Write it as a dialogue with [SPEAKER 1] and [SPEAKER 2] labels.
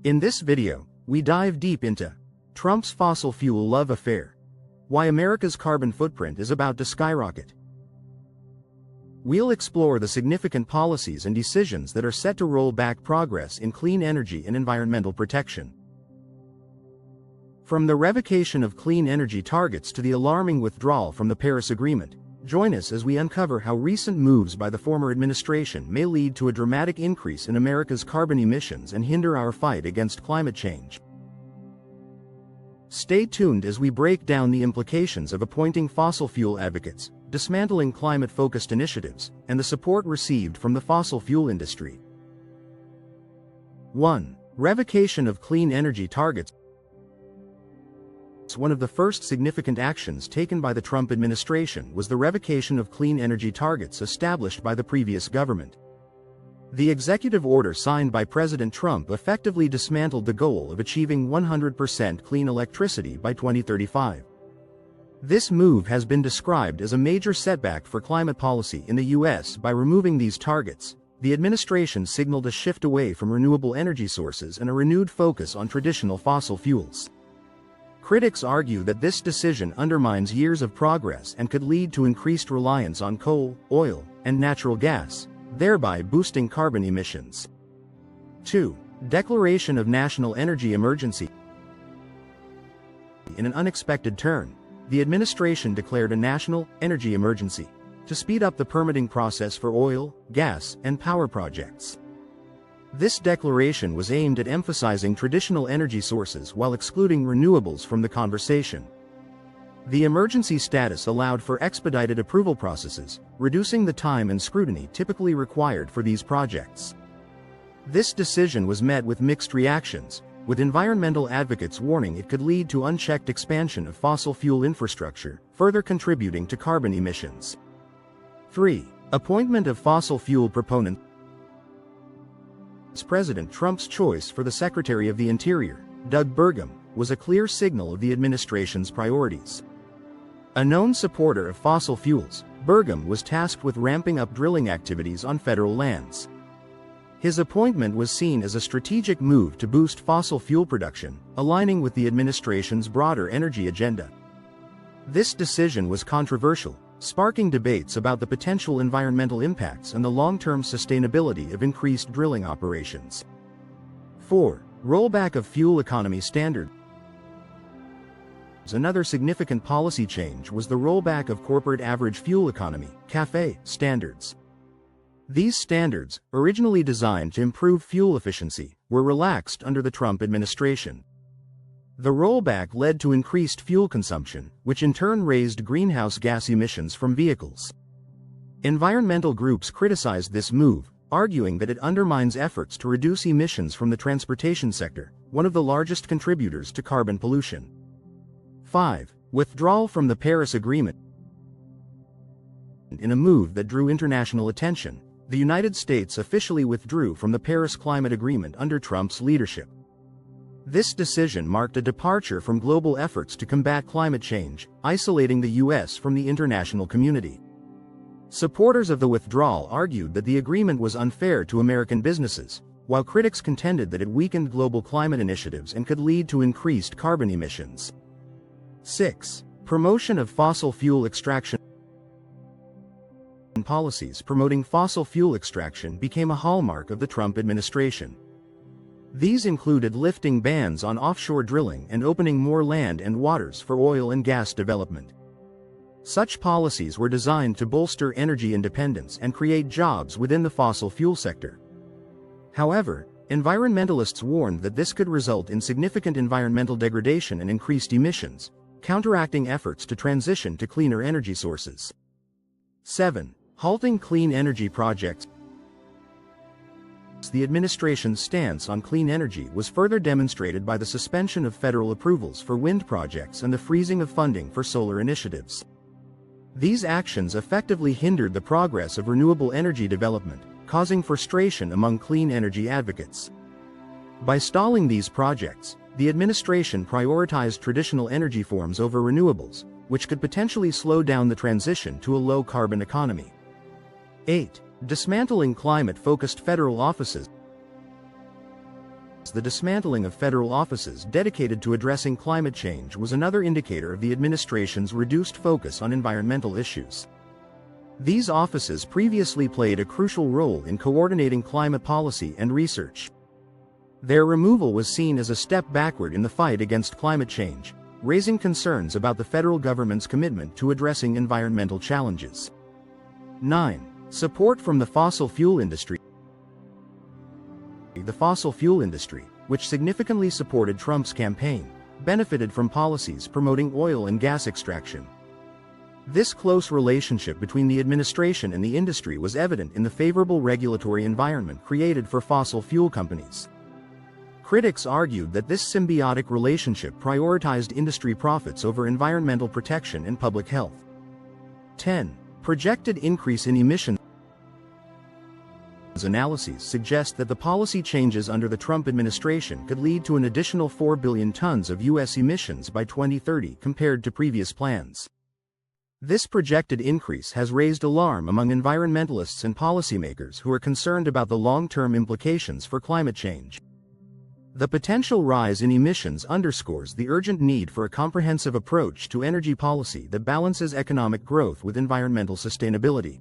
[SPEAKER 1] In this video, we dive deep into Trump's fossil fuel love affair, why America's carbon footprint is about to skyrocket. We'll explore the significant policies and decisions that are set to roll back progress in clean energy and environmental protection. From the revocation of clean energy targets to the alarming withdrawal from the Paris Agreement, join us as we uncover how recent moves by the former administration may lead to a dramatic increase in America's carbon emissions and hinder our fight against climate change. Stay tuned as we break down the implications of appointing fossil fuel advocates, dismantling climate-focused initiatives, and the support received from the fossil fuel industry. 1. Revocation of clean energy targets. One of the first significant actions taken by the Trump administration was the revocation of clean energy targets established by the previous government. The executive order signed by President Trump effectively dismantled the goal of achieving 100% clean electricity by 2035. This move has been described as a major setback for climate policy in the U.S. By removing these targets, the administration signaled a shift away from renewable energy sources and a renewed focus on traditional fossil fuels. Critics argue that this decision undermines years of progress and could lead to increased reliance on coal, oil, and natural gas, thereby boosting carbon emissions. 2. Declaration of national energy emergency. In an unexpected turn, the administration declared a national energy emergency to speed up the permitting process for oil, gas, and power projects. This declaration was aimed at emphasizing traditional energy sources while excluding renewables from the conversation. The emergency status allowed for expedited approval processes, reducing the time and scrutiny typically required for these projects. This decision was met with mixed reactions, with environmental advocates warning it could lead to unchecked expansion of fossil fuel infrastructure, further contributing to carbon emissions. 3. Appointment of fossil fuel proponent. President Trump's choice for the Secretary of the Interior, Doug Burgum, was a clear signal of the administration's priorities. A known supporter of fossil fuels, Burgum was tasked with ramping up drilling activities on federal lands. His appointment was seen as a strategic move to boost fossil fuel production, aligning with the administration's broader energy agenda. This decision was controversial, sparking debates about the potential environmental impacts and the long-term sustainability of increased drilling operations. 4. Rollback of fuel economy standards. Another significant policy change was the rollback of corporate average fuel economy (CAFE) standards. These standards, originally designed to improve fuel efficiency, were relaxed under the Trump administration. The rollback led to increased fuel consumption, which in turn raised greenhouse gas emissions from vehicles. Environmental groups criticized this move, arguing that it undermines efforts to reduce emissions from the transportation sector, one of the largest contributors to carbon pollution. 5. Withdrawal from the Paris Agreement. In a move that drew international attention, the United States officially withdrew from the Paris Climate Agreement under Trump's leadership. This decision marked a departure from global efforts to combat climate change, isolating the U.S. from the international community. Supporters of the withdrawal argued that the agreement was unfair to American businesses, while critics contended that it weakened global climate initiatives and could lead to increased carbon emissions. 6. Promotion of fossil fuel extraction. Policies promoting fossil fuel extraction became a hallmark of the Trump administration. These included lifting bans on offshore drilling and opening more land and waters for oil and gas development. Such policies were designed to bolster energy independence and create jobs within the fossil fuel sector. However, environmentalists warned that this could result in significant environmental degradation and increased emissions, counteracting efforts to transition to cleaner energy sources. 7. Halting clean energy projects. The administration's stance on clean energy was further demonstrated by the suspension of federal approvals for wind projects and the freezing of funding for solar initiatives. These actions effectively hindered the progress of renewable energy development, causing frustration among clean energy advocates. By stalling these projects, the administration prioritized traditional energy forms over renewables, which could potentially slow down the transition to a low-carbon economy. 8. Dismantling climate-focused federal offices. The dismantling of federal offices dedicated to addressing climate change was another indicator of the administration's reduced focus on environmental issues. These offices previously played a crucial role in coordinating climate policy and research. Their removal was seen as a step backward in the fight against climate change, raising concerns about the federal government's commitment to addressing environmental challenges. 9. Support from the fossil fuel industry. The fossil fuel industry, which significantly supported Trump's campaign, benefited from policies promoting oil and gas extraction. This close relationship between the administration and the industry was evident in the favorable regulatory environment created for fossil fuel companies. Critics argued that this symbiotic relationship prioritized industry profits over environmental protection and public health. 10. Projected increase in emissions. Analyses suggest that the policy changes under the Trump administration could lead to an additional 4 billion tons of U.S. emissions by 2030 compared to previous plans. This projected increase has raised alarm among environmentalists and policymakers who are concerned about the long-term implications for climate change. The potential rise in emissions underscores the urgent need for a comprehensive approach to energy policy that balances economic growth with environmental sustainability.